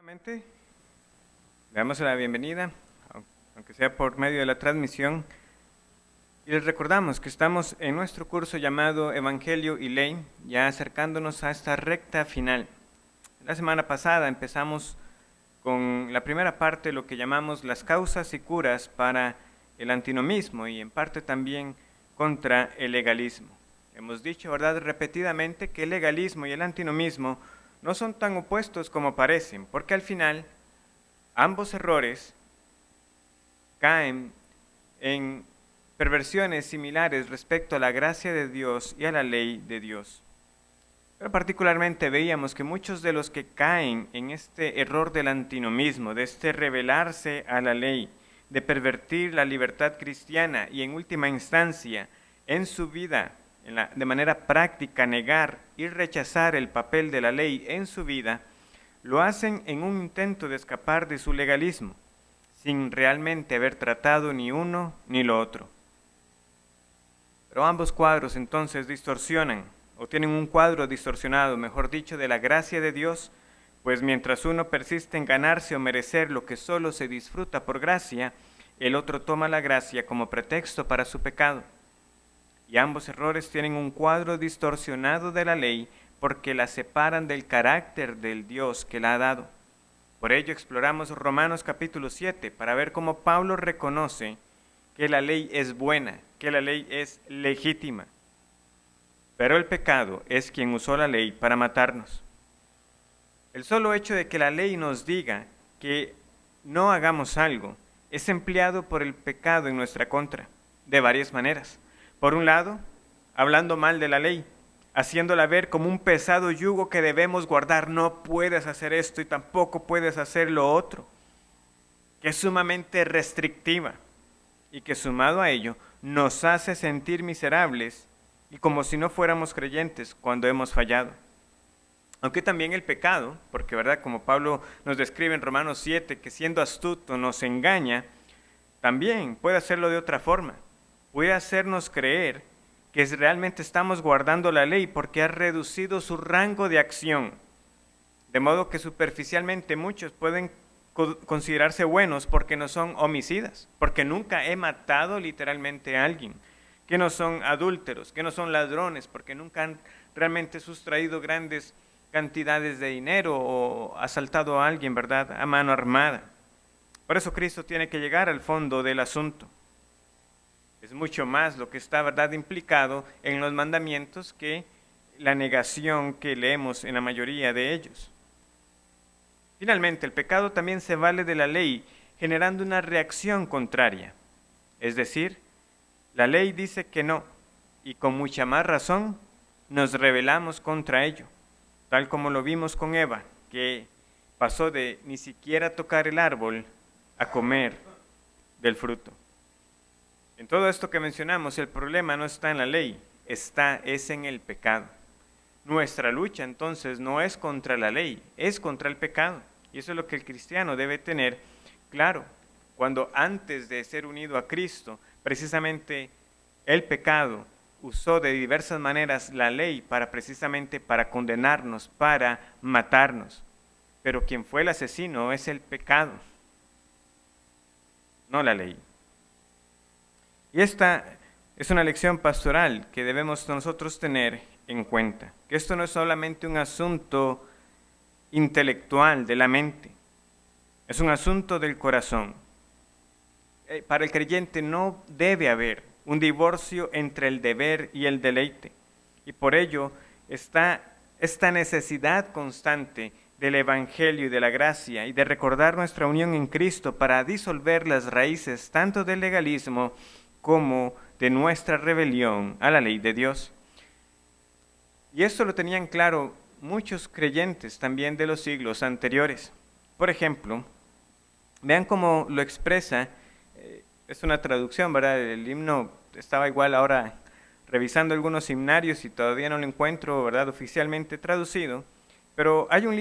Nuevamente, le damos la bienvenida, aunque sea por medio de la transmisión, y les recordamos que estamos en nuestro curso llamado Evangelio y Ley, ya acercándonos a esta recta final. La semana pasada empezamos con la primera parte, lo que llamamos las causas y curas para el antinomismo y en parte también contra el legalismo. Hemos dicho, ¿verdad?, repetidamente que el legalismo y el antinomismo no son tan opuestos como parecen, porque al final ambos errores caen en perversiones similares respecto a la gracia de Dios y a la ley de Dios. Pero particularmente veíamos que muchos de los que caen en este error del antinomismo, de este rebelarse a la ley, de pervertir la libertad cristiana y en última instancia en su vida, de manera práctica, negar y rechazar el papel de la ley en su vida, lo hacen en un intento de escapar de su legalismo, sin realmente haber tratado ni uno ni lo otro. Pero ambos cuadros entonces distorsionan, o tienen un cuadro distorsionado, mejor dicho, de la gracia de Dios, pues mientras uno persiste en ganarse o merecer lo que solo se disfruta por gracia, el otro toma la gracia como pretexto para su pecado. Y ambos errores tienen un cuadro distorsionado de la ley porque la separan del carácter del Dios que la ha dado. Por ello exploramos Romanos capítulo 7 para ver cómo Pablo reconoce que la ley es buena, que la ley es legítima. Pero el pecado es quien usó la ley para matarnos. El solo hecho de que la ley nos diga que no hagamos algo es empleado por el pecado en nuestra contra, de varias maneras. Por un lado, hablando mal de la ley, haciéndola ver como un pesado yugo que debemos guardar. No puedes hacer esto y tampoco puedes hacer lo otro, que es sumamente restrictiva y que sumado a ello nos hace sentir miserables y como si no fuéramos creyentes cuando hemos fallado. Aunque también el pecado, porque verdad, como Pablo nos describe en Romanos 7, que siendo astuto nos engaña, también puede hacerlo de otra forma. Puede hacernos creer que realmente estamos guardando la ley porque ha reducido su rango de acción. De modo que superficialmente muchos pueden considerarse buenos porque no son homicidas, porque nunca he matado literalmente a alguien, que no son adúlteros, que no son ladrones, porque nunca han realmente sustraído grandes cantidades de dinero o asaltado a alguien, ¿verdad?, a mano armada. Por eso Cristo tiene que llegar al fondo del asunto. Es mucho más lo que está, ¿verdad?, implicado en los mandamientos que la negación que leemos en la mayoría de ellos. Finalmente, el pecado también se vale de la ley, generando una reacción contraria. Es decir, la ley dice que no, y con mucha más razón nos rebelamos contra ello, tal como lo vimos con Eva, que pasó de ni siquiera tocar el árbol a comer del fruto. En todo esto que mencionamos, el problema no está en la ley, es en el pecado. Nuestra lucha entonces no es contra la ley, es contra el pecado. Y eso es lo que el cristiano debe tener claro. Cuando antes de ser unido a Cristo, precisamente el pecado usó de diversas maneras la ley precisamente para condenarnos, para matarnos. Pero quien fue el asesino es el pecado, no la ley. Y esta es una lección pastoral que debemos nosotros tener en cuenta, que esto no es solamente un asunto intelectual de la mente, es un asunto del corazón. Para el creyente no debe haber un divorcio entre el deber y el deleite, y por ello está esta necesidad constante del Evangelio y de la gracia y de recordar nuestra unión en Cristo para disolver las raíces tanto del legalismo como de nuestra rebelión a la ley de Dios. Y esto lo tenían claro muchos creyentes también de los siglos anteriores. Por ejemplo, vean cómo lo expresa, es una traducción, ¿verdad? El himno estaba igual ahora revisando algunos himnarios y todavía no lo encuentro, ¿verdad?, oficialmente traducido, pero hay un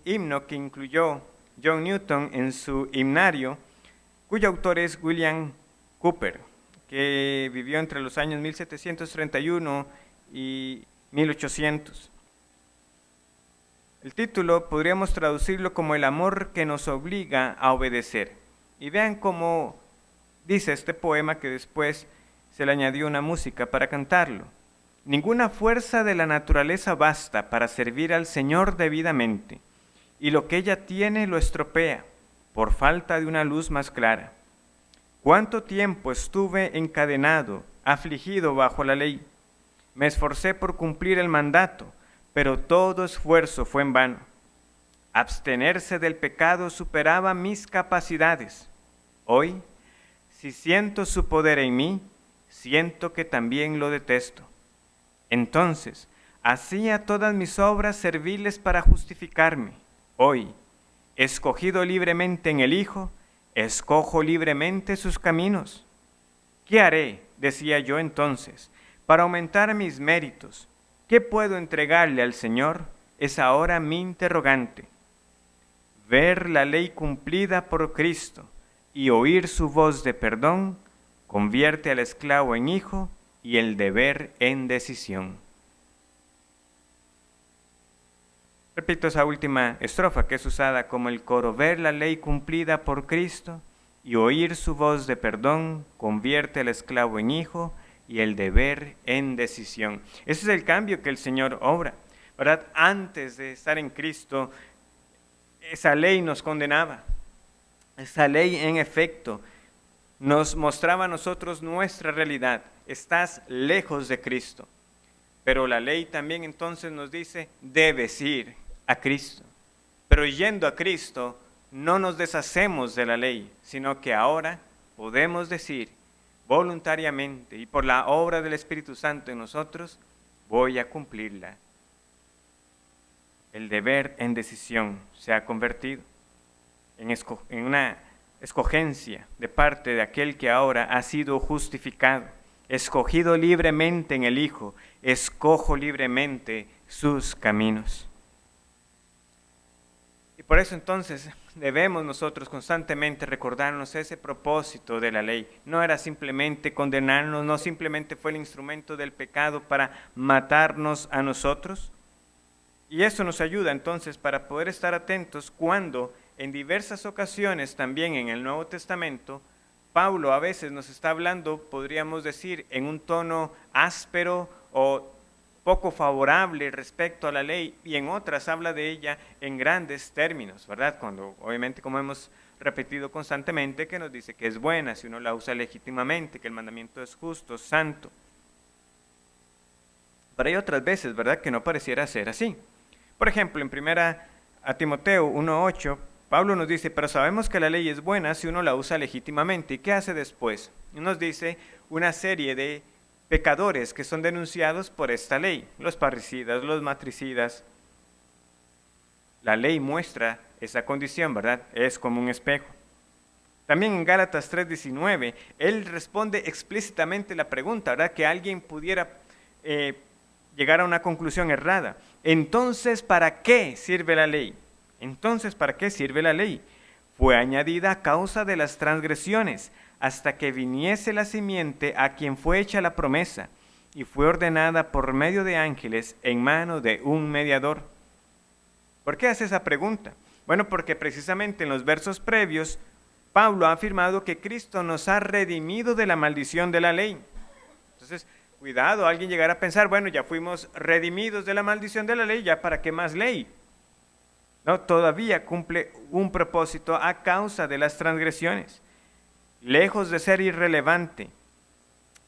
himno que incluyó John Newton en su himnario, cuyo autor es William Cowper, que vivió entre los años 1731 y 1800. El título podríamos traducirlo como el amor que nos obliga a obedecer. Y vean cómo dice este poema que después se le añadió una música para cantarlo. Ninguna fuerza de la naturaleza basta para servir al Señor debidamente, y lo que ella tiene lo estropea por falta de una luz más clara. ¿Cuánto tiempo estuve encadenado, afligido bajo la ley? Me esforcé por cumplir el mandato, pero todo esfuerzo fue en vano. Abstenerse del pecado superaba mis capacidades. Hoy, si siento su poder en mí, siento que también lo detesto. Entonces, hacía todas mis obras serviles para justificarme. Hoy, escogido libremente en el Hijo, escojo libremente sus caminos. ¿Qué haré, decía yo entonces, para aumentar mis méritos? ¿Qué puedo entregarle al Señor? Es ahora mi interrogante. Ver la ley cumplida por Cristo y oír su voz de perdón convierte al esclavo en hijo y el deber en decisión. Repito esa última estrofa que es usada como el coro. Ver la ley cumplida por Cristo y oír su voz de perdón convierte al esclavo en hijo y el deber en decisión. Ese es el cambio que el Señor obra, ¿verdad? Antes de estar en Cristo, esa ley nos condenaba. Esa ley, en efecto, nos mostraba a nosotros nuestra realidad. Estás lejos de Cristo. Pero la ley también entonces nos dice, debes ir a Cristo. Pero yendo a Cristo, no nos deshacemos de la ley, sino que ahora podemos decir voluntariamente y por la obra del Espíritu Santo en nosotros, voy a cumplirla. El deber en decisión se ha convertido en una escogencia de parte de aquel que ahora ha sido justificado, escogido libremente en el Hijo, escojo libremente sus caminos. Y por eso entonces debemos nosotros constantemente recordarnos ese propósito de la ley. No era simplemente condenarnos, no simplemente fue el instrumento del pecado para matarnos a nosotros. Y eso nos ayuda entonces para poder estar atentos cuando en diversas ocasiones también en el Nuevo Testamento, Pablo a veces nos está hablando, podríamos decir, en un tono áspero o poco favorable respecto a la ley, y en otras habla de ella en grandes términos, ¿verdad? Cuando, obviamente, como hemos repetido constantemente, que nos dice que es buena si uno la usa legítimamente, que el mandamiento es justo, santo. Pero hay otras veces, ¿verdad?, que no pareciera ser así. Por ejemplo, en 1 Timoteo 1:8, Pablo nos dice, pero sabemos que la ley es buena si uno la usa legítimamente. ¿Y qué hace después? Y nos dice una serie de pecadores que son denunciados por esta ley, los parricidas, los matricidas. La ley muestra esa condición, ¿verdad? Es como un espejo. También en Gálatas 3:19, él responde explícitamente la pregunta, ¿verdad? Que alguien pudiera llegar a una conclusión errada. Entonces, ¿para qué sirve la ley? Entonces, ¿para qué sirve la ley? Fue añadida a causa de las transgresiones, hasta que viniese la simiente a quien fue hecha la promesa, y fue ordenada por medio de ángeles en mano de un mediador. ¿Por qué hace esa pregunta? Bueno, porque precisamente en los versos previos, Pablo ha afirmado que Cristo nos ha redimido de la maldición de la ley. Entonces, cuidado, alguien llegará a pensar, bueno, ya fuimos redimidos de la maldición de la ley, ¿ya para qué más ley? No, todavía cumple un propósito a causa de las transgresiones. Lejos de ser irrelevante,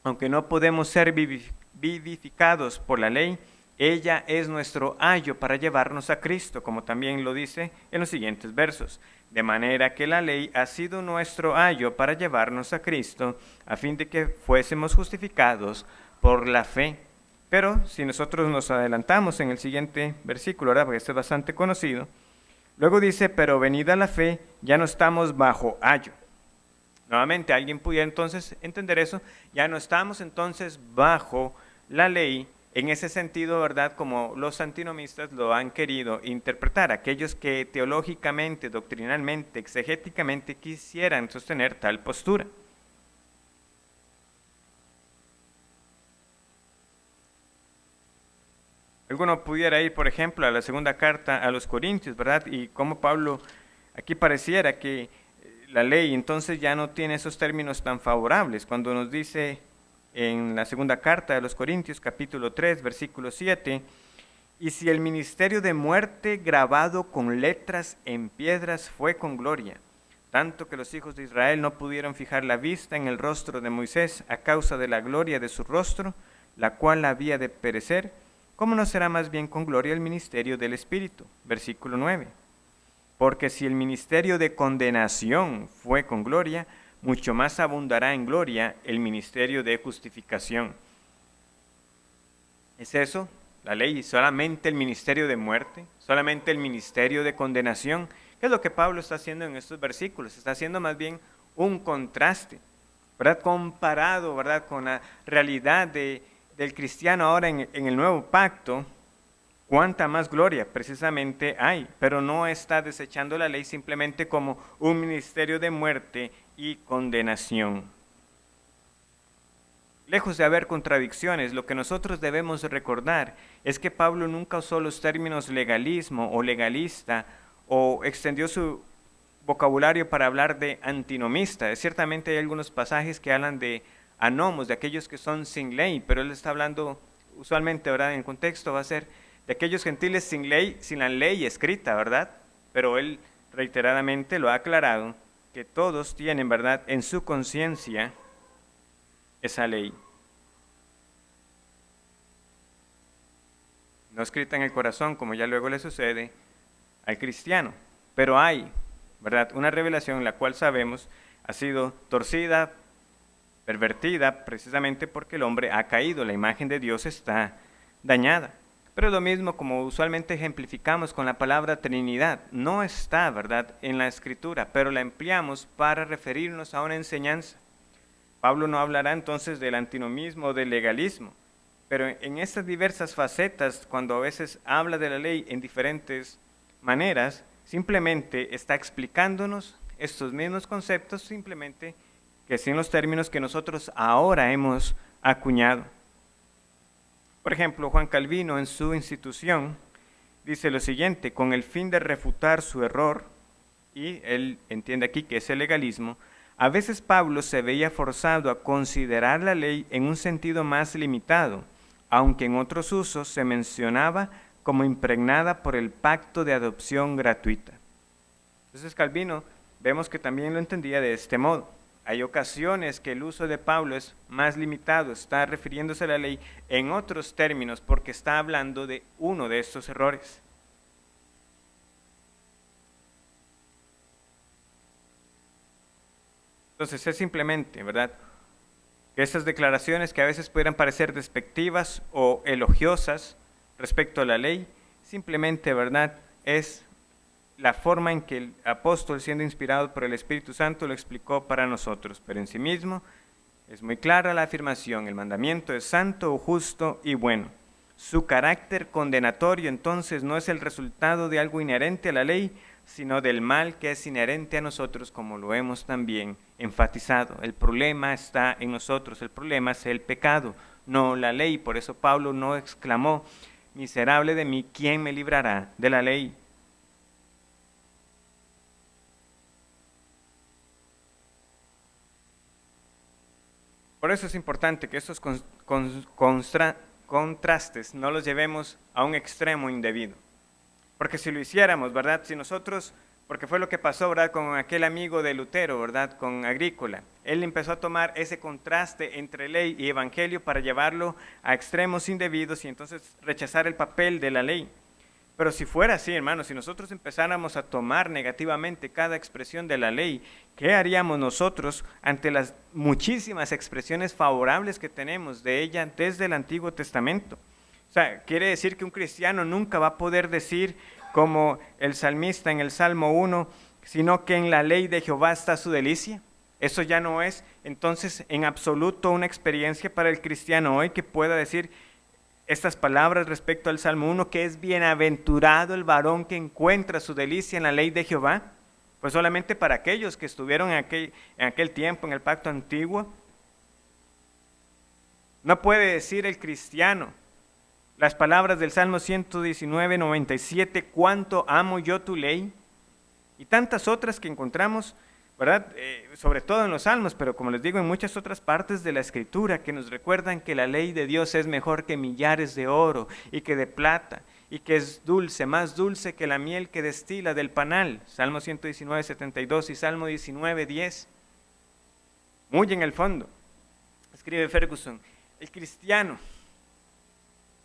aunque no podemos ser vivificados por la ley, ella es nuestro ayo para llevarnos a Cristo, como también lo dice en los siguientes versos. De manera que la ley ha sido nuestro ayo para llevarnos a Cristo, a fin de que fuésemos justificados por la fe. Pero si nosotros nos adelantamos en el siguiente versículo, ¿verdad?, porque este es bastante conocido, luego dice, pero venida la fe, ya no estamos bajo ayo. Nuevamente, alguien pudiera entonces entender eso, ya no estamos entonces bajo la ley, en ese sentido, ¿verdad?, como los antinomistas lo han querido interpretar, aquellos que teológicamente, doctrinalmente, exegéticamente quisieran sostener tal postura. alguno pudiera ir, por ejemplo, a la segunda carta a los Corintios, ¿verdad? Y como Pablo aquí pareciera que la ley entonces ya no tiene esos términos tan favorables, cuando nos dice en la segunda carta de los Corintios, capítulo 3, versículo 7, y si el ministerio de muerte grabado con letras en piedras fue con gloria, tanto que los hijos de Israel no pudieron fijar la vista en el rostro de Moisés a causa de la gloria de su rostro, la cual había de perecer, ¿cómo no será más bien con gloria el ministerio del Espíritu? Versículo 9. Porque si el ministerio de condenación fue con gloria, mucho más abundará en gloria el ministerio de justificación. ¿Es eso la ley? ¿Solamente el ministerio de muerte? ¿Solamente el ministerio de condenación? ¿Qué es lo que Pablo está haciendo en estos versículos? Está haciendo más bien un contraste, ¿verdad? Comparado, ¿verdad?, con la realidad del cristiano ahora en el nuevo pacto. Cuánta más gloria precisamente hay, pero no está desechando la ley simplemente como un ministerio de muerte y condenación. Lejos de haber contradicciones, lo que nosotros debemos recordar es que Pablo nunca usó los términos legalismo o legalista o extendió su vocabulario para hablar de antinomista. Ciertamente hay algunos pasajes que hablan de anomos, de aquellos que son sin ley, pero él está hablando usualmente, ¿verdad?, en el contexto va a ser de aquellos gentiles sin ley, sin la ley escrita, ¿verdad? Pero él reiteradamente lo ha aclarado, que todos tienen, ¿verdad?, en su conciencia esa ley. No escrita en el corazón, como ya luego le sucede al cristiano, pero hay, ¿verdad?, una revelación la cual sabemos ha sido torcida, pervertida, precisamente porque el hombre ha caído, la imagen de Dios está dañada. Pero lo mismo como usualmente ejemplificamos con la palabra Trinidad, no está, ¿verdad?, en la Escritura, pero la empleamos para referirnos a una enseñanza. Pablo no hablará entonces del antinomismo o del legalismo, pero en estas diversas facetas, cuando a veces habla de la ley en diferentes maneras, simplemente está explicándonos estos mismos conceptos, simplemente que sin los términos que nosotros ahora hemos acuñado. Por ejemplo, Juan Calvino en su Institución dice lo siguiente: con el fin de refutar su error, y él entiende aquí que es el legalismo, a veces Pablo se veía forzado a considerar la ley en un sentido más limitado, aunque en otros usos se mencionaba como impregnada por el pacto de adopción gratuita. Entonces Calvino vemos que también lo entendía de este modo. Hay ocasiones que el uso de Pablo es más limitado, está refiriéndose a la ley en otros términos porque está hablando de uno de estos errores. Entonces es simplemente, ¿verdad?, que estas declaraciones que a veces pudieran parecer despectivas o elogiosas respecto a la ley, simplemente, ¿verdad?, es la forma en que el apóstol, siendo inspirado por el Espíritu Santo, lo explicó para nosotros, pero en sí mismo es muy clara la afirmación: el mandamiento es santo, justo y bueno. Su carácter condenatorio entonces no es el resultado de algo inherente a la ley, sino del mal que es inherente a nosotros, como lo hemos también enfatizado. El problema está en nosotros, el problema es el pecado, no la ley. Por eso Pablo no exclamó: miserable de mí, ¿quién me librará de la ley? Por eso es importante que estos contrastes no los llevemos a un extremo indebido. Porque si lo hiciéramos, ¿verdad?, si nosotros, porque fue lo que pasó, ¿verdad?, con aquel amigo de Lutero, ¿verdad?, con Agrícola. Él empezó a tomar ese contraste entre ley y evangelio para llevarlo a extremos indebidos y entonces rechazar el papel de la ley. Pero si fuera así, hermanos, si nosotros empezáramos a tomar negativamente cada expresión de la ley, ¿qué haríamos nosotros ante las muchísimas expresiones favorables que tenemos de ella desde el Antiguo Testamento? O sea, quiere decir que un cristiano nunca va a poder decir, como el salmista en el Salmo 1, sino que en la ley de Jehová está su delicia. Eso ya no es entonces en absoluto una experiencia para el cristiano hoy que pueda decir estas palabras respecto al Salmo 1, que es bienaventurado el varón que encuentra su delicia en la ley de Jehová. Pues solamente para aquellos que estuvieron en aquel tiempo, en el pacto antiguo. No puede decir el cristiano: las palabras del Salmo 119, 97, cuánto amo yo tu ley, y tantas otras que encontramos, ¿verdad? Sobre todo en los Salmos, pero como les digo, en muchas otras partes de la Escritura que nos recuerdan que la ley de Dios es mejor que millares de oro y que de plata, y que es dulce, más dulce que la miel que destila del panal. Salmo 119, 72 y Salmo 19, 10. Muy en el fondo, escribe Ferguson, el cristiano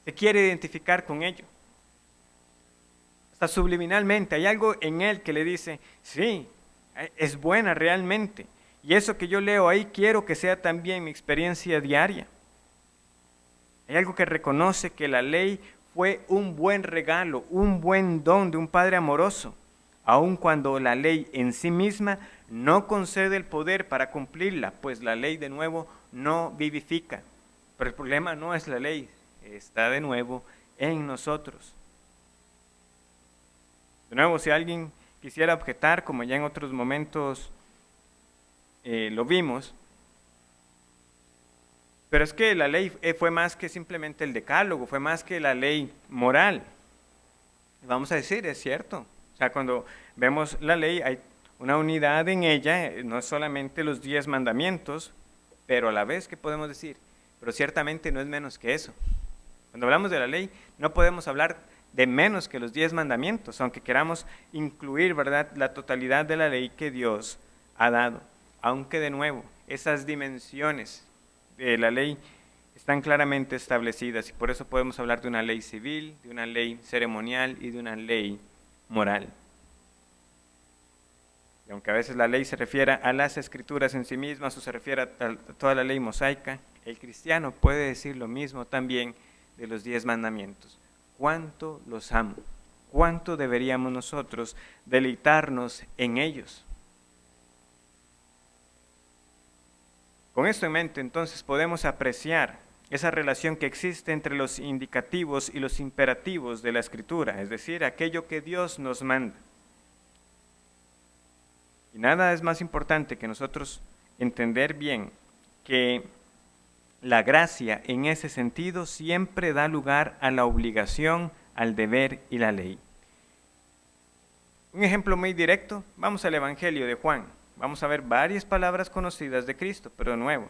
se quiere identificar con ello. Hasta subliminalmente hay algo en él que le dice, sí, es buena realmente. Y eso que yo leo ahí quiero que sea también mi experiencia diaria. Hay algo que reconoce que la ley fue un buen regalo, un buen don de un Padre amoroso, aun cuando la ley en sí misma no concede el poder para cumplirla, pues la ley de nuevo no vivifica. Pero el problema no es la ley, está de nuevo en nosotros. De nuevo, si alguien quisiera objetar, como ya en otros momentos lo vimos, pero es que la ley fue más que simplemente el decálogo, fue más que la ley moral. Vamos a decir, es cierto. O sea, cuando vemos la ley hay una unidad en ella, no solamente los 10 mandamientos, pero a la vez, ¿qué podemos decir? Pero ciertamente no es menos que eso. Cuando hablamos de la ley, no podemos hablar de menos que los 10 mandamientos, aunque queramos incluir, ¿verdad?, la totalidad de la ley que Dios ha dado. Aunque de nuevo, esas dimensiones de la ley están claramente establecidas y por eso podemos hablar de una ley civil, de una ley ceremonial y de una ley moral. Y aunque a veces la ley se refiere a las escrituras en sí mismas o se refiere a toda la ley mosaica, el cristiano puede decir lo mismo también de los 10 mandamientos. ¿Cuánto los amo? ¿Cuánto deberíamos nosotros deleitarnos en ellos? Con esto en mente, entonces, podemos apreciar esa relación que existe entre los indicativos y los imperativos de la Escritura, es decir, aquello que Dios nos manda. Y nada es más importante que nosotros entender bien que la gracia en ese sentido siempre da lugar a la obligación, al deber y la ley. Un ejemplo muy directo, vamos al Evangelio de Juan. Vamos a ver varias palabras conocidas de Cristo, pero de nuevo,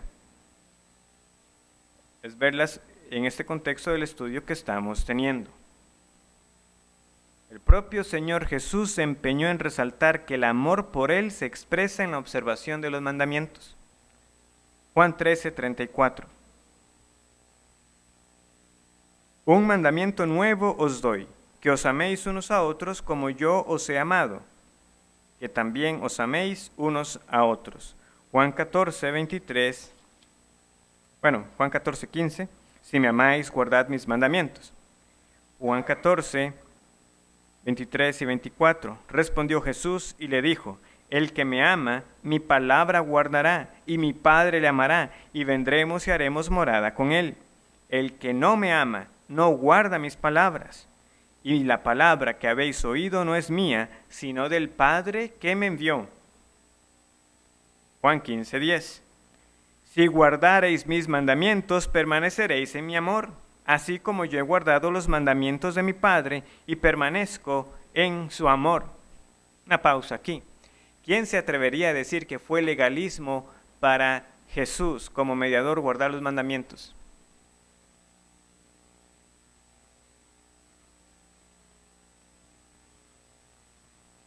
es verlas en este contexto del estudio que estamos teniendo. El propio Señor Jesús se empeñó en resaltar que el amor por Él se expresa en la observación de los mandamientos. Juan 13, 34. Un mandamiento nuevo os doy, que os améis unos a otros como yo os he amado, que también os améis unos a otros. Juan 14, 23. Juan 14, 15. Si me amáis, guardad mis mandamientos. Juan 14, 23 y 24. Respondió Jesús y le dijo, el que me ama, mi palabra guardará, y mi Padre le amará, y vendremos y haremos morada con él. El que no me ama, no guarda mis palabras. Y la palabra que habéis oído no es mía, sino del Padre que me envió. Juan 15, 10. Si guardareis mis mandamientos, permaneceréis en mi amor, así como yo he guardado los mandamientos de mi Padre y permanezco en su amor. Una pausa aquí. ¿Quién se atrevería a decir que fue legalismo para Jesús como mediador guardar los mandamientos?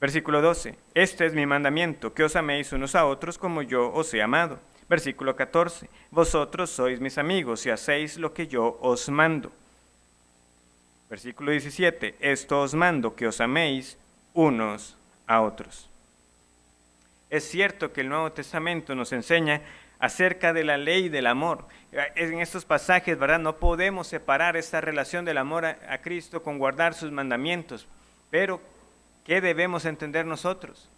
Versículo 12. Este es mi mandamiento, que os améis unos a otros como yo os he amado. Versículo 14. Vosotros sois mis amigos y hacéis lo que yo os mando. Versículo 17. Esto os mando, que os améis unos a otros. Es cierto que el Nuevo Testamento nos enseña acerca de la ley del amor. En estos pasajes, ¿verdad? No podemos separar esta relación del amor a Cristo con guardar sus mandamientos, pero ¿qué debemos entender nosotros?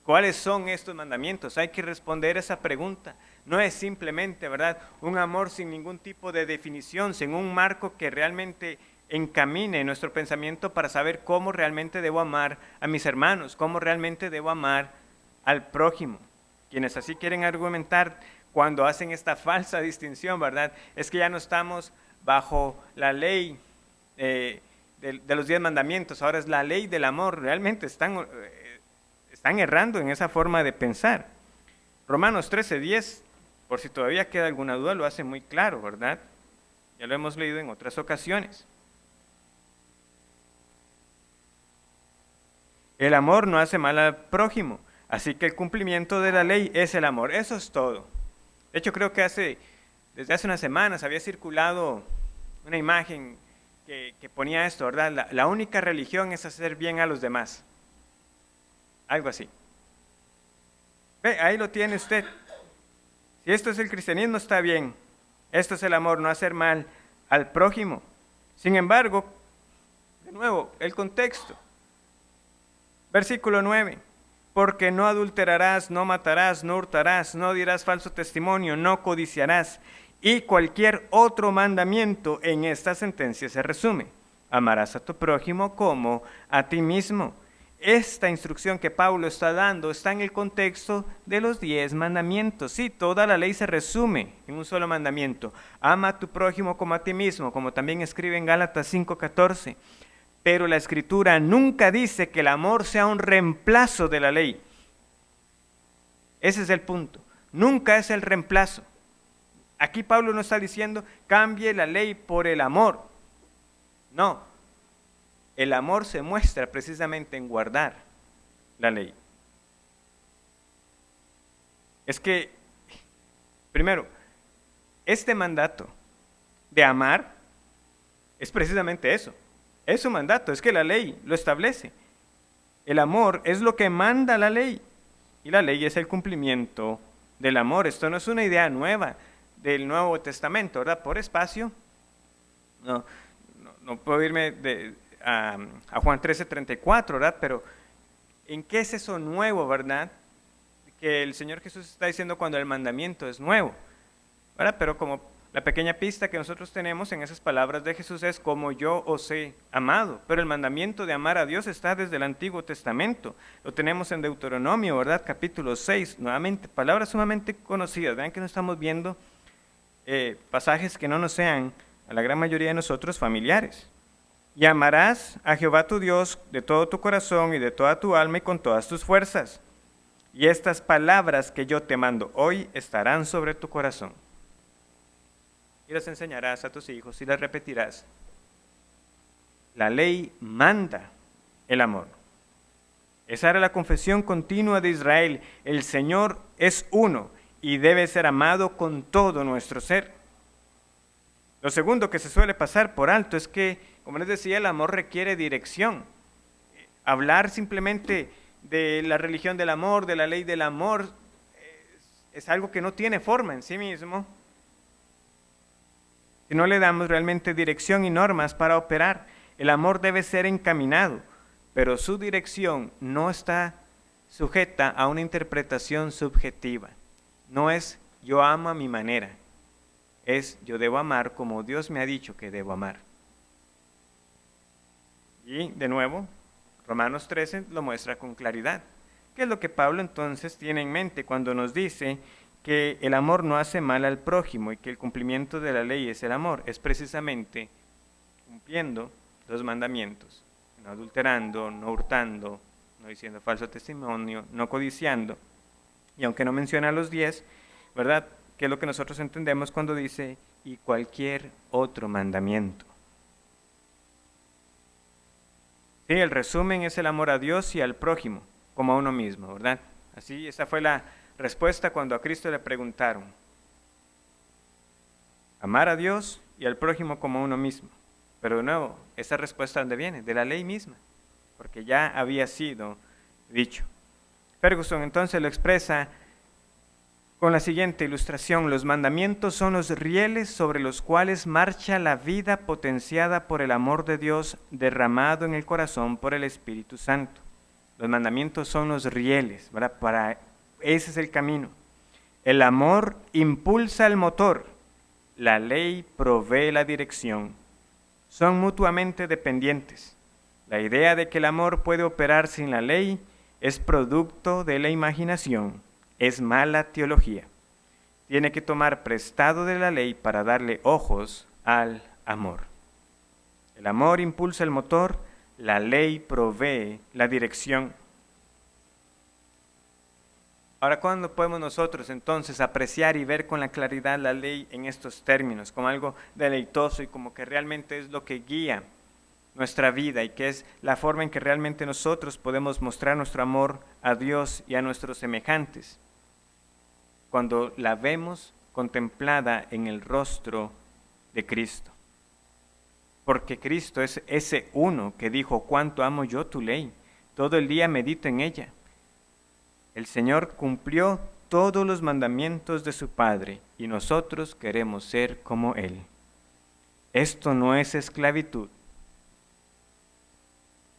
¿Cuáles son estos mandamientos? Hay que responder esa pregunta. No es simplemente, ¿verdad?, un amor sin ningún tipo de definición, sin un marco que realmente encamine nuestro pensamiento para saber cómo realmente debo amar a mis hermanos, cómo realmente debo amar al prójimo. Quienes así quieren argumentar cuando hacen esta falsa distinción, ¿verdad?, es que ya no estamos bajo la ley de los 10 mandamientos, ahora es la ley del amor. Realmente están errando en esa forma de pensar. Romanos 13:10, por si todavía queda alguna duda, lo hace muy claro, ¿verdad? Ya lo hemos leído en otras ocasiones. El amor no hace mal al prójimo, así que el cumplimiento de la ley es el amor. Eso es todo. De hecho, creo que desde hace unas semanas había circulado una imagen que ponía esto, ¿verdad? La única religión es hacer bien a los demás. Algo así. Ve, ahí lo tiene usted. Si esto es el cristianismo, está bien. Esto es el amor, no hacer mal al prójimo. Sin embargo, de nuevo, el contexto. Versículo 9. Porque no adulterarás, no matarás, no hurtarás, no dirás falso testimonio, no codiciarás. Y cualquier otro mandamiento en esta sentencia se resume. Amarás a tu prójimo como a ti mismo. Esta instrucción que Pablo está dando está en el contexto de los 10 mandamientos. Sí, toda la ley se resume en un solo mandamiento. Ama a tu prójimo como a ti mismo, como también escribe en Gálatas 5:14. Pero la Escritura nunca dice que el amor sea un reemplazo de la ley. Ese es el punto. Nunca es el reemplazo. Aquí Pablo no está diciendo cambie la ley por el amor. No. El amor se muestra precisamente en guardar la ley. Es que, primero, este mandato de amar es precisamente eso. Es un mandato, es que la ley lo establece. El amor es lo que manda la ley. Y la ley es el cumplimiento del amor. Esto no es una idea nueva del Nuevo Testamento, ¿verdad? Por espacio. No puedo irme a Juan 13:34, ¿verdad? Pero ¿en qué es eso nuevo, verdad? Que el Señor Jesús está diciendo cuando el mandamiento es nuevo, ¿verdad? Pero como la pequeña pista que nosotros tenemos en esas palabras de Jesús es como yo os he amado. Pero el mandamiento de amar a Dios está desde el Antiguo Testamento. Lo tenemos en Deuteronomio, ¿verdad? Capítulo 6. Nuevamente, palabras sumamente conocidas. Vean que no estamos viendo pasajes que no nos sean, a la gran mayoría de nosotros, familiares. Y amarás a Jehová tu Dios de todo tu corazón y de toda tu alma y con todas tus fuerzas. Y estas palabras que yo te mando hoy estarán sobre tu corazón. Y las enseñarás a tus hijos y las repetirás. La ley manda el amor. Esa era la confesión continua de Israel. El Señor es uno y debe ser amado con todo nuestro ser. Lo segundo que se suele pasar por alto es que, como les decía, el amor requiere dirección. Hablar simplemente de la religión del amor, de la ley del amor, es algo que no tiene forma en sí mismo. Si no le damos realmente dirección y normas para operar, el amor debe ser encaminado, pero su dirección no está sujeta a una interpretación subjetiva. No es yo amo a mi manera, es yo debo amar como Dios me ha dicho que debo amar. Y de nuevo, Romanos 13 lo muestra con claridad. ¿Qué es lo que Pablo entonces tiene en mente cuando nos dice que el amor no hace mal al prójimo y que el cumplimiento de la ley es el amor? Es precisamente cumpliendo los mandamientos, no adulterando, no hurtando, no diciendo falso testimonio, no codiciando. Y aunque no menciona los 10, ¿verdad? ¿Qué es lo que nosotros entendemos cuando dice y cualquier otro mandamiento? Sí, el resumen es el amor a Dios y al prójimo, como a uno mismo, ¿verdad? Así, esa fue la respuesta cuando a Cristo le preguntaron. Amar a Dios y al prójimo como a uno mismo. Pero de nuevo, ¿esa respuesta dónde viene? De la ley misma, porque ya había sido dicho. Ferguson entonces lo expresa con la siguiente ilustración: los mandamientos son los rieles sobre los cuales marcha la vida potenciada por el amor de Dios derramado en el corazón por el Espíritu Santo. Los mandamientos son los rieles, ¿verdad? Ese es el camino. El amor impulsa el motor, la ley provee la dirección. Son mutuamente dependientes. La idea de que el amor puede operar sin la ley es producto de la imaginación, es mala teología. Tiene que tomar prestado de la ley para darle ojos al amor. El amor impulsa el motor, la ley provee la dirección. Ahora, ¿cuándo podemos nosotros entonces apreciar y ver con la claridad la ley en estos términos, como algo deleitoso y como que realmente es lo que guía nuestra vida y que es la forma en que realmente nosotros podemos mostrar nuestro amor a Dios y a nuestros semejantes? Cuando la vemos contemplada en el rostro de Cristo. Porque Cristo es ese uno que dijo: cuánto amo yo tu ley, todo el día medito en ella. El Señor cumplió todos los mandamientos de su Padre y nosotros queremos ser como Él. Esto no es esclavitud,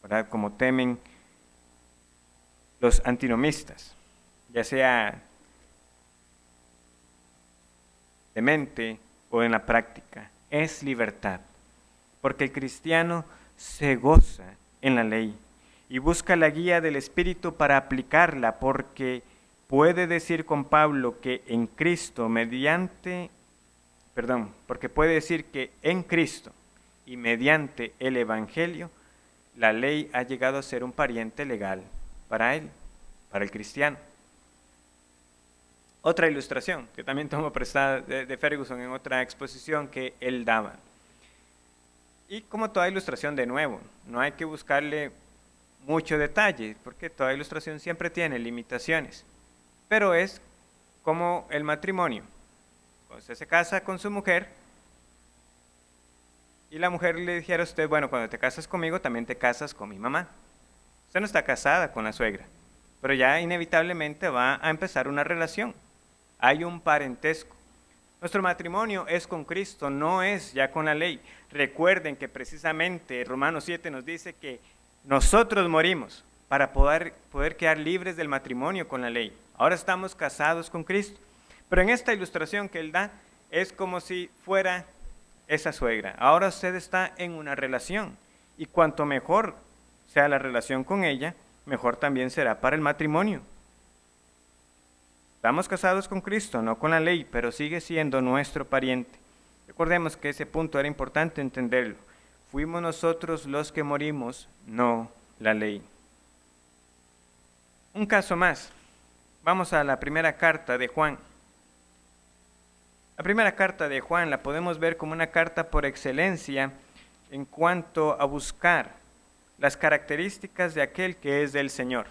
¿verdad? Como temen los antinomistas, ya sea de mente o en la práctica. Es libertad, porque el cristiano se goza en la ley y busca la guía del Espíritu para aplicarla, porque puede decir con Pablo que en Cristo porque puede decir que en Cristo y mediante el Evangelio, la ley ha llegado a ser un pariente legal para él, para el cristiano. Otra ilustración que también tomo prestada de Ferguson en otra exposición que él daba. Y como toda ilustración, de nuevo, no hay que buscarle mucho detalle, porque toda ilustración siempre tiene limitaciones. Pero es como el matrimonio. Cuando usted se casa con su mujer y la mujer le dijera a usted: bueno, cuando te casas conmigo también te casas con mi mamá. Usted no está casada con la suegra, pero ya inevitablemente va a empezar una relación. Hay un parentesco. Nuestro matrimonio es con Cristo, no es ya con la ley. Recuerden que precisamente Romanos 7 nos dice que nosotros morimos para poder quedar libres del matrimonio con la ley. Ahora estamos casados con Cristo. Pero en esta ilustración que él da, es como si fuera esa suegra. Ahora usted está en una relación, y cuanto mejor sea la relación con ella, mejor también será para el matrimonio. Estamos casados con Cristo, no con la ley, pero sigue siendo nuestro pariente. Recordemos que ese punto era importante entenderlo. Fuimos nosotros los que morimos, no la ley. Un caso más. Vamos a la primera carta de Juan. La primera carta de Juan la podemos ver como una carta por excelencia en cuanto a buscar las características de aquel que es del Señor,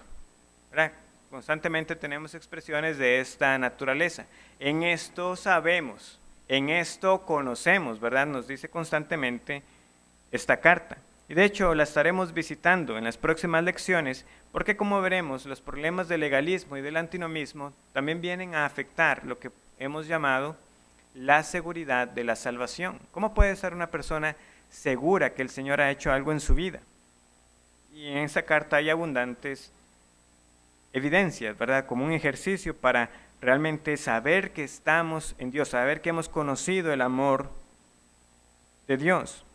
¿verdad? Constantemente tenemos expresiones de esta naturaleza. En esto sabemos, en esto conocemos, ¿verdad? Nos dice constantemente esta carta. Y de hecho la estaremos visitando en las próximas lecciones, porque como veremos, los problemas del legalismo y del antinomismo también vienen a afectar lo que hemos llamado la seguridad de la salvación. ¿Cómo puede ser una persona segura que el Señor ha hecho algo en su vida? Y en esa carta hay abundantes evidencias, ¿verdad? Como un ejercicio para realmente saber que estamos en Dios, saber que hemos conocido el amor de Dios.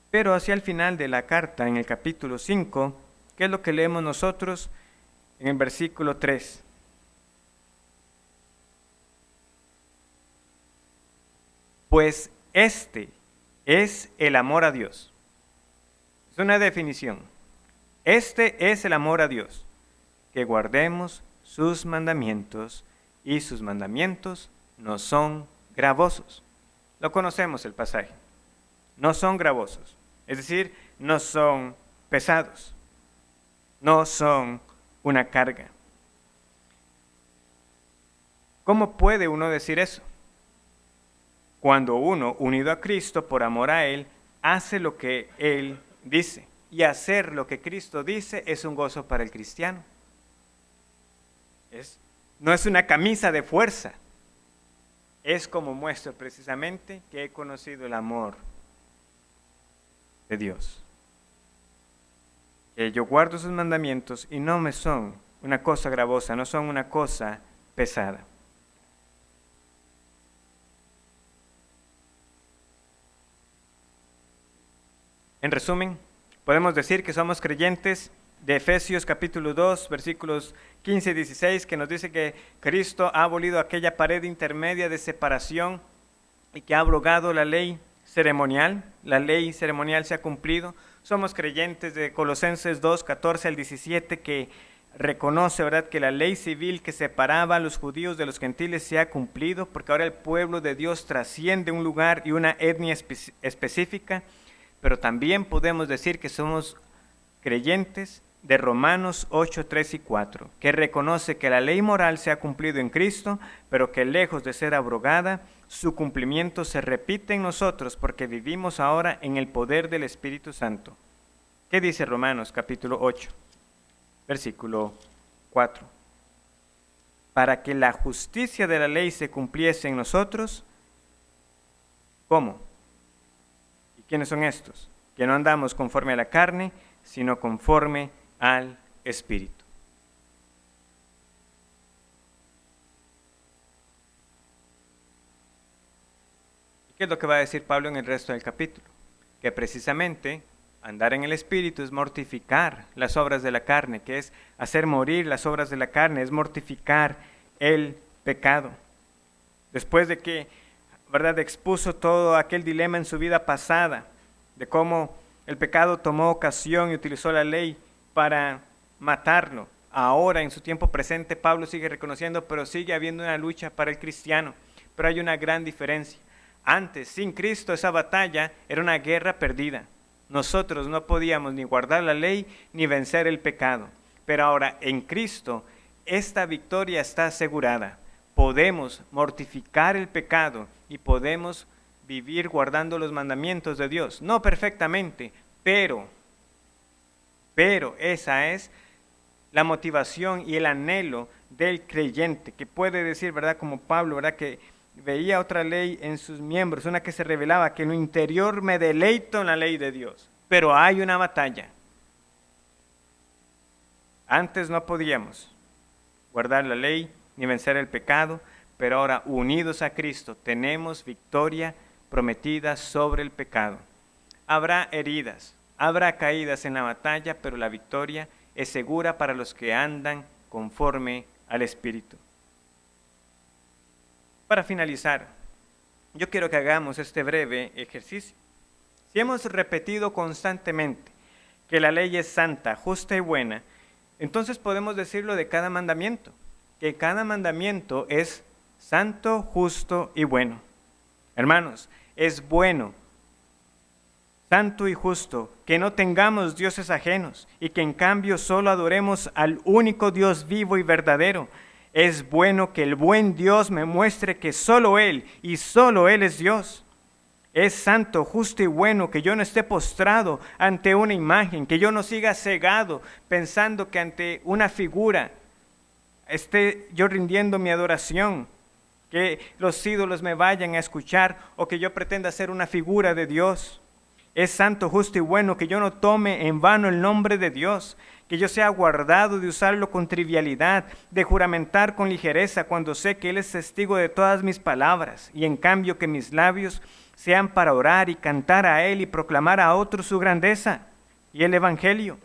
Pero hacia el final de la carta, en el capítulo 5, ¿qué es lo que leemos nosotros? En el versículo 3. Pues este es el amor a Dios. Es una definición. Este es el amor a Dios, que guardemos sus mandamientos, y sus mandamientos no son gravosos. Lo conocemos el pasaje. No son gravosos, es decir, no son pesados, no son una carga. ¿Cómo puede uno decir eso? Cuando uno, unido a Cristo por amor a Él, hace lo que Él dice. Y hacer lo que Cristo dice es un gozo para el cristiano. No es una camisa de fuerza. Es como muestro precisamente que he conocido el amor de Dios. Que yo guardo sus mandamientos y no me son una cosa gravosa, no son una cosa pesada. En resumen, podemos decir que somos creyentes de Efesios capítulo 2, versículos 15 y 16, que nos dice que Cristo ha abolido aquella pared intermedia de separación y que ha abrogado la ley ceremonial, la ley ceremonial se ha cumplido. Somos creyentes de Colosenses 2, 14 al 17, que reconoce, ¿verdad?, que la ley civil que separaba a los judíos de los gentiles se ha cumplido, porque ahora el pueblo de Dios trasciende un lugar y una etnia específica, pero también podemos decir que somos creyentes de Romanos 8, 3 y 4, que reconoce que la ley moral se ha cumplido en Cristo, pero que lejos de ser abrogada, su cumplimiento se repite en nosotros porque vivimos ahora en el poder del Espíritu Santo. ¿Qué dice Romanos capítulo 8, versículo 4? Para que la justicia de la ley se cumpliese en nosotros, ¿cómo? ¿Y quiénes son estos? Que no andamos conforme a la carne, sino conforme al Espíritu. ¿Y qué es lo que va a decir Pablo en el resto del capítulo? Que precisamente andar en el Espíritu es mortificar las obras de la carne, que es hacer morir las obras de la carne, es mortificar el pecado. Después de que, ¿verdad?, expuso todo aquel dilema en su vida pasada, de cómo el pecado tomó ocasión y utilizó la ley para matarlo. Ahora, en su tiempo presente, Pablo sigue reconociendo, pero sigue habiendo una lucha para el cristiano. Pero hay una gran diferencia. Antes, sin Cristo, esa batalla era una guerra perdida. Nosotros no podíamos ni guardar la ley ni vencer el pecado. Pero ahora, en Cristo, esta victoria está asegurada. Podemos mortificar el pecado y podemos vivir guardando los mandamientos de Dios. No perfectamente, pero esa es la motivación y el anhelo del creyente, que puede decir, ¿verdad?, como Pablo, ¿verdad?, que veía otra ley en sus miembros, una que se revelaba, que en lo interior me deleito en la ley de Dios, pero hay una batalla. Antes no podíamos guardar la ley ni vencer el pecado, pero ahora, unidos a Cristo, tenemos victoria prometida sobre el pecado. Habrá heridas, habrá caídas en la batalla, pero la victoria es segura para los que andan conforme al Espíritu. Para finalizar, yo quiero que hagamos este breve ejercicio. Si hemos repetido constantemente que la ley es santa, justa y buena, entonces podemos decirlo de cada mandamiento, que cada mandamiento es santo, justo y bueno. Hermanos, es bueno, santo y justo, que no tengamos dioses ajenos y que en cambio solo adoremos al único Dios vivo y verdadero. Es bueno que el buen Dios me muestre que solo Él y solo Él es Dios. Es santo, justo y bueno que yo no esté postrado ante una imagen, que yo no siga cegado pensando que ante una figura esté yo rindiendo mi adoración, que los ídolos me vayan a escuchar o que yo pretenda ser una figura de Dios. Es santo, justo y bueno que yo no tome en vano el nombre de Dios, que yo sea guardado de usarlo con trivialidad, de juramentar con ligereza cuando sé que Él es testigo de todas mis palabras, y en cambio que mis labios sean para orar y cantar a Él y proclamar a otros su grandeza y el Evangelio.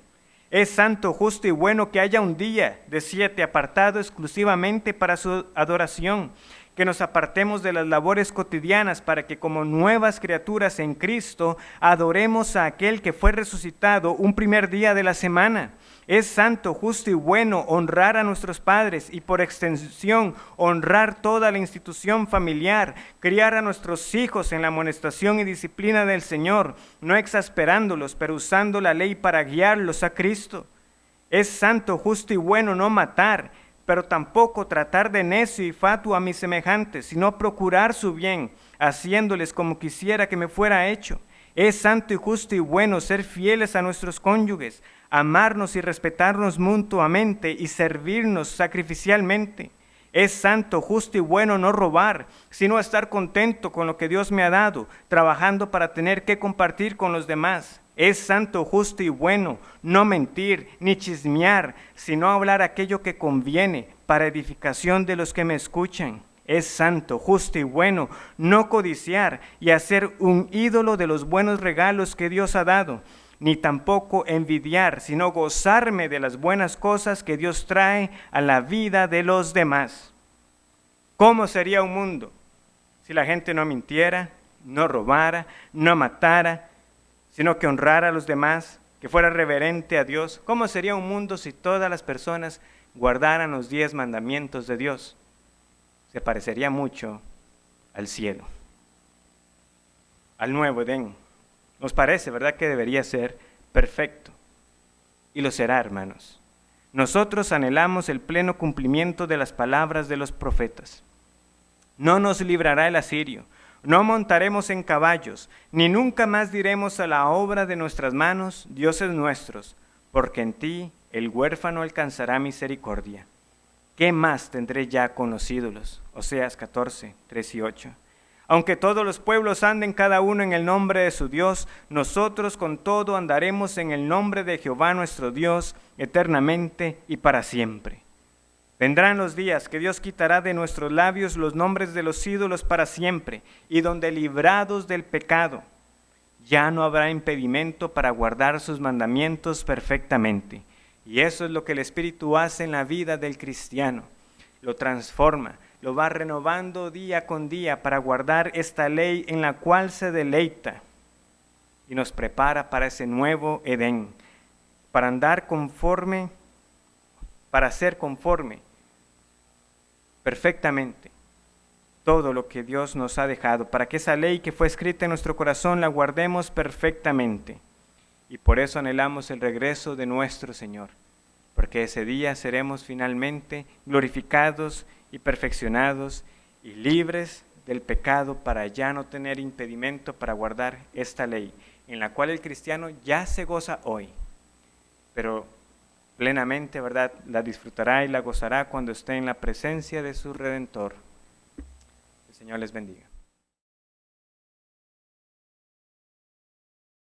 Es santo, justo y bueno que haya un día de 7 apartado exclusivamente para su adoración, que nos apartemos de las labores cotidianas para que como nuevas criaturas en Cristo adoremos a aquel que fue resucitado un primer día de la semana. Es santo, justo y bueno honrar a nuestros padres y por extensión honrar toda la institución familiar, criar a nuestros hijos en la amonestación y disciplina del Señor, no exasperándolos, pero usando la ley para guiarlos a Cristo. Es santo, justo y bueno no matar, pero tampoco tratar de necio y fatuo a mis semejantes, sino procurar su bien, haciéndoles como quisiera que me fuera hecho. Es santo y justo y bueno ser fieles a nuestros cónyuges, amarnos y respetarnos mutuamente y servirnos sacrificialmente. Es santo, justo y bueno no robar, sino estar contento con lo que Dios me ha dado, trabajando para tener que compartir con los demás. Es santo, justo y bueno no mentir ni chismear, sino hablar aquello que conviene para edificación de los que me escuchan. Es santo, justo y bueno no codiciar y hacer un ídolo de los buenos regalos que Dios ha dado, ni tampoco envidiar, sino gozarme de las buenas cosas que Dios trae a la vida de los demás. ¿Cómo sería un mundo si la gente no mintiera, no robara, no matara, sino que honrara a los demás, que fuera reverente a Dios. ¿Cómo sería un mundo si todas las personas guardaran los 10 mandamientos de Dios? Se parecería mucho al cielo, al nuevo Edén. Nos parece, ¿verdad?, que debería ser perfecto. Y lo será, hermanos. Nosotros anhelamos el pleno cumplimiento de las palabras de los profetas. No nos librará el asirio, no montaremos en caballos, ni nunca más diremos a la obra de nuestras manos, dioses nuestros, porque en ti el huérfano alcanzará misericordia. ¿Qué más tendré ya con los ídolos? Oseas 14, 3 y 8. Aunque todos los pueblos anden cada uno en el nombre de su Dios, nosotros con todo andaremos en el nombre de Jehová nuestro Dios, eternamente y para siempre. Vendrán los días que Dios quitará de nuestros labios los nombres de los ídolos para siempre, y donde librados del pecado, ya no habrá impedimento para guardar sus mandamientos perfectamente. Y eso es lo que el Espíritu hace en la vida del cristiano. Lo transforma, lo va renovando día con día para guardar esta ley en la cual se deleita y nos prepara para ese nuevo Edén, para andar conforme, para ser conforme perfectamente todo lo que Dios nos ha dejado, para que esa ley que fue escrita en nuestro corazón la guardemos perfectamente. Y por eso anhelamos el regreso de nuestro Señor, porque ese día seremos finalmente glorificados y perfeccionados y libres del pecado para ya no tener impedimento para guardar esta ley, en la cual el cristiano ya se goza hoy, pero plenamente, ¿verdad?, la disfrutará y la gozará cuando esté en la presencia de su Redentor. El Señor les bendiga.